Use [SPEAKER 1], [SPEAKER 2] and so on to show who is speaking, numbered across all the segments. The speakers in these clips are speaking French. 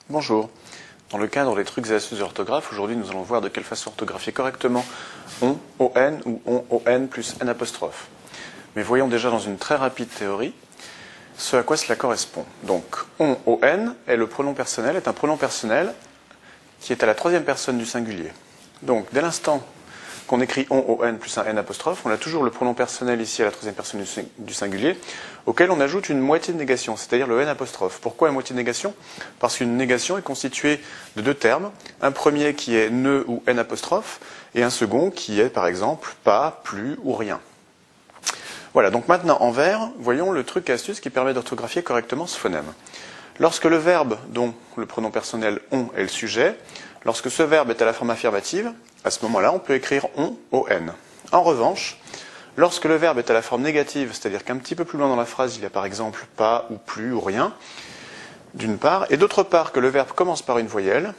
[SPEAKER 1] Bonjour. Dans le cadre des trucs et astuces d'orthographe, aujourd'hui nous allons voir de quelle façon orthographier correctement on, on ou on plus n apostrophe. Mais voyons déjà dans une très rapide théorie ce à quoi cela correspond. Donc on est le pronom personnel, est un pronom personnel qui est à la troisième personne du singulier. Donc dès l'instant qu'on écrit on plus un n apostrophe, on a toujours le pronom personnel ici à la troisième personne du singulier, auquel on ajoute une moitié de négation, c'est-à-dire le n apostrophe. Pourquoi la moitié de négation? Parce qu'une négation est constituée de deux termes, un premier qui est ne ou n apostrophe, et un second qui est par exemple pas, plus ou rien. Voilà, donc maintenant en vert, voyons le truc et astuce qui permet d'orthographier correctement ce phonème. Lorsque le verbe dont le pronom personnel on est le sujet, lorsque ce verbe est à la forme affirmative, à ce moment-là, on peut écrire on. En revanche, lorsque le verbe est à la forme négative, c'est-à-dire qu'un petit peu plus loin dans la phrase, il y a par exemple pas ou plus ou rien, d'une part, et d'autre part que le verbe commence par une voyelle,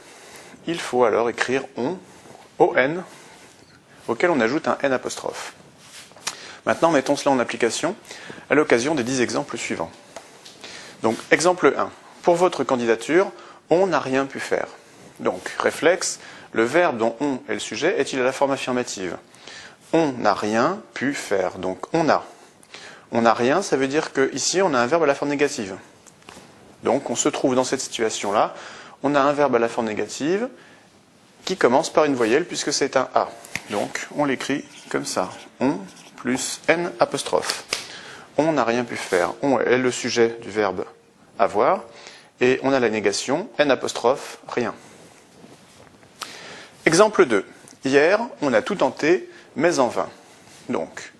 [SPEAKER 1] il faut alors écrire on, auquel on ajoute un n apostrophe. Maintenant, mettons cela en application à l'occasion des 10 exemples suivants. Donc, exemple 1. Pour votre candidature, on n'a rien pu faire. Donc, réflexe, le verbe dont on est le sujet est-il à la forme affirmative? On n'a rien pu faire. Donc, on a. On n'a rien, ça veut dire qu'ici, on a un verbe à la forme négative. Donc, on se trouve dans cette situation-là. On a un verbe à la forme négative qui commence par une voyelle puisque c'est un A. Donc, on l'écrit comme ça. On plus n apostrophe. On n'a rien pu faire. On est le sujet du verbe avoir. Et on a la négation, n apostrophe, rien. Exemple 2. Hier, on a tout tenté, mais en vain. Donc,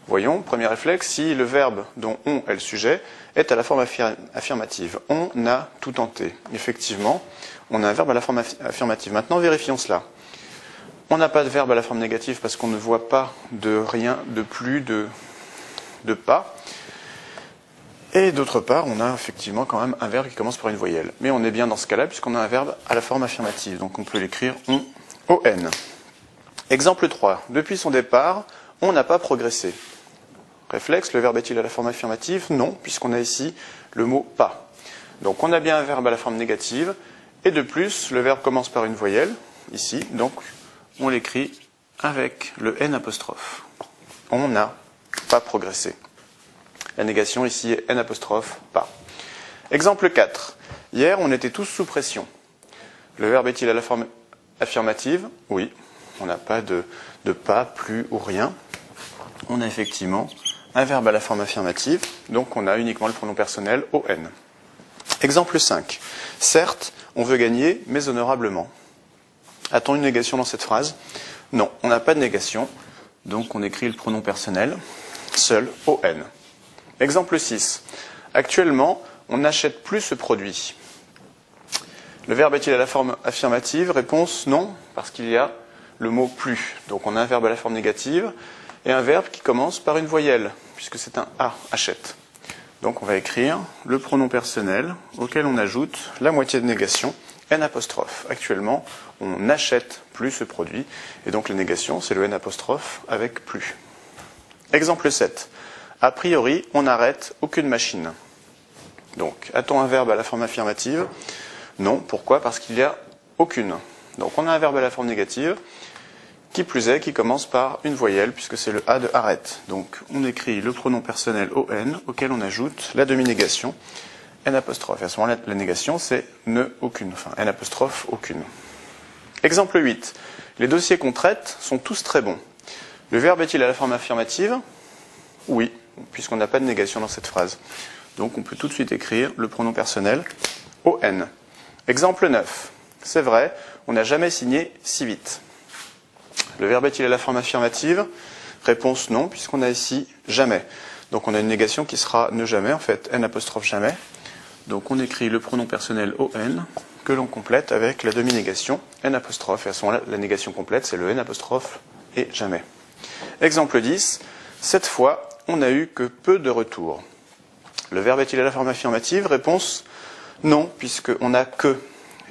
[SPEAKER 1] voyons, premier réflexe, si le verbe dont on est le sujet est à la forme affirmative. On a tout tenté. Effectivement, on a un verbe à la forme affirmative. Maintenant, vérifions cela. On n'a pas de verbe à la forme négative parce qu'on ne voit pas de rien, de plus, de pas. Et d'autre part, on a effectivement quand même un verbe qui commence par une voyelle. Mais on est bien dans ce cas-là puisqu'on a un verbe à la forme affirmative. Donc on peut l'écrire on. Exemple 3. Depuis son départ, on n'a pas progressé. Réflexe, le verbe est-il à la forme affirmative? Non, puisqu'on a ici le mot pas. Donc on a bien un verbe à la forme négative. Et de plus, le verbe commence par une voyelle, ici. Donc on l'écrit avec le n apostrophe. On n'a pas progressé. La négation ici est n apostrophe pas. Exemple 4. Hier, on était tous sous pression. Le verbe est-il à la forme affirmative? Oui. On n'a pas de pas, plus ou rien. On a effectivement un verbe à la forme affirmative, donc on a uniquement le pronom personnel on. Exemple 5. Certes, on veut gagner, mais honorablement. A-t-on une négation dans cette phrase? Non, on n'a pas de négation, donc on écrit le pronom personnel, seul on. Exemple 6. Actuellement, on n'achète plus ce produit. Le verbe est-il à la forme affirmative? Réponse non, parce qu'il y a le mot plus. Donc on a un verbe à la forme négative et un verbe qui commence par une voyelle, puisque c'est un A, achète. Donc on va écrire le pronom personnel auquel on ajoute la moitié de négation, n apostrophe. Actuellement, on n'achète plus ce produit, et donc la négation, c'est le n apostrophe avec plus. Exemple 7. A priori, on n'arrête aucune machine. Donc, a-t-on un verbe à la forme affirmative? Non. Pourquoi? Parce qu'il n'y a aucune. Donc, on a un verbe à la forme négative, qui plus est, qui commence par une voyelle, puisque c'est le A de arrête. Donc, on écrit le pronom personnel on, auquel on ajoute la demi-négation, n apostrophe. Et à ce moment-là, la négation, c'est ne aucune, enfin, n apostrophe aucune. Exemple 8. Les dossiers qu'on traite sont tous très bons. Le verbe est-il à la forme affirmative? Oui, puisqu'on n'a pas de négation dans cette phrase. Donc on peut tout de suite écrire le pronom personnel on. Exemple 9. C'est vrai, on n'a jamais signé si vite. Le verbe est-il à la forme affirmative? Réponse non, puisqu'on a ici jamais. Donc on a une négation qui sera ne jamais, en fait, n apostrophe jamais. Donc on écrit le pronom personnel on, que l'on complète avec la demi-négation n apostrophe. Et à ce moment-là, la négation complète, c'est le n apostrophe et jamais. Exemple 10. Cette fois, on n'a eu que peu de retours. Le verbe est-il à la forme affirmative? Réponse non, puisqu'on n'a que.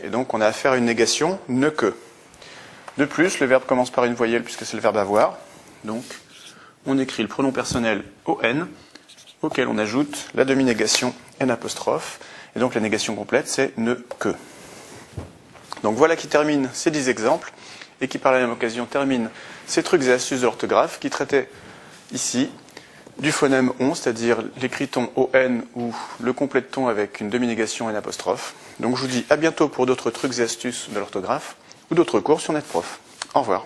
[SPEAKER 1] Et donc on a affaire à une négation ne que. De plus, le verbe commence par une voyelle puisque c'est le verbe avoir. Donc on écrit le pronom personnel on, auquel on ajoute la demi-négation n apostrophe. Et donc la négation complète, c'est ne que. Donc voilà qui termine ces 10 exemples et qui par la même occasion termine ces trucs et astuces de l'orthographe qui traitaient ici du phonème on, c'est-à-dire l'écrit-on ON ou le complète-t-on avec une demi-négation et une apostrophe. Donc je vous dis à bientôt pour d'autres trucs et astuces de l'orthographe ou d'autres cours sur NetProf. Au revoir.